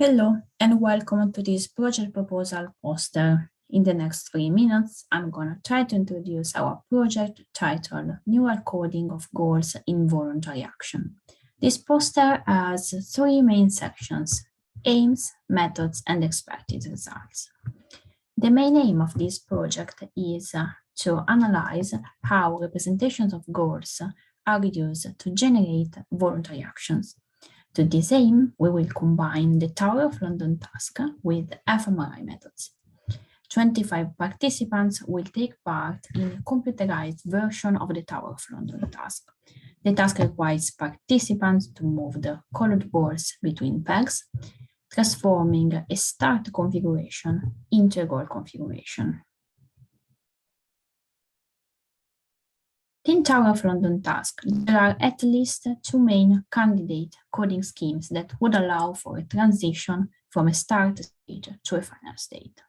Hello and welcome to this project proposal poster. In the next 3 minutes, I'm going to try to introduce our project titled Neural Coding of Goals in Voluntary Action. This poster has 3 main sections: aims, methods, and expected results. The main aim of this project is to analyze how representations of goals are used to generate voluntary actions. To this aim, we will combine the Tower of London task with fMRI methods. 25 participants will take part in a computerized version of the Tower of London task. The task requires participants to move the colored balls between pegs, transforming a start configuration into a goal configuration. In Tower of London task, there are at least 2 main candidate coding schemes that would allow for a transition from a start stage to a final state.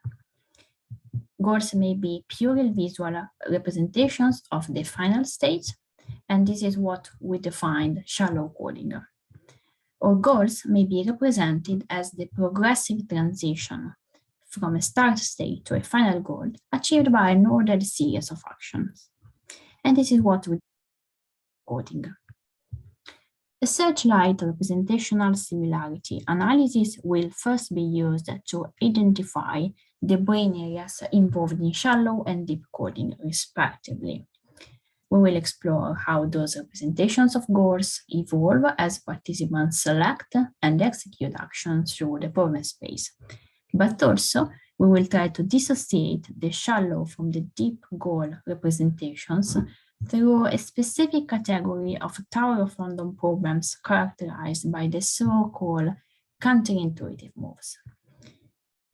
Goals may be purely visual representations of the final state, and this is what we defined shallow coding. Or goals may be represented as the progressive transition from a start state to a final goal achieved by an ordered series of actions. And this is what we coding. A searchlight representational similarity analysis will first be used to identify the brain areas involved in shallow and deep coding, respectively. We will explore how those representations of goals evolve as participants select and execute actions through the problem space. But also, we will try to dissociate the shallow from the deep goal representations through a specific category of Tower of London problems characterized by the so-called counterintuitive moves.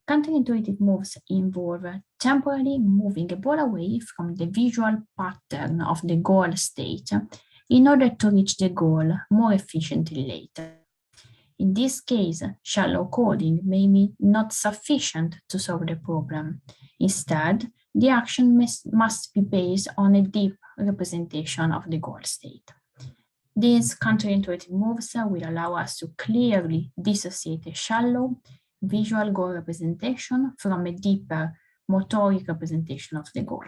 Counterintuitive moves involve temporarily moving a ball away from the visual pattern of the goal state in order to reach the goal more efficiently later. In this case, shallow coding may be not sufficient to solve the problem. Instead, the action must be based on a deep representation of the goal state. These counterintuitive moves will allow us to clearly dissociate a shallow visual goal representation from a deeper motoric representation of the goal.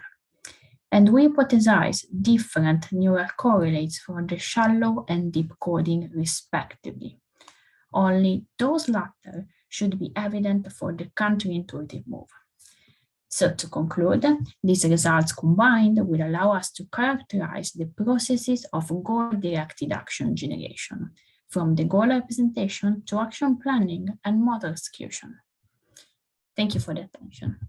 And we hypothesize different neural correlates for the shallow and deep coding respectively. Only those latter should be evident for the counterintuitive move. So to conclude, these results combined will allow us to characterize the processes of goal-directed action generation, from the goal representation to action planning and model execution. Thank you for the attention.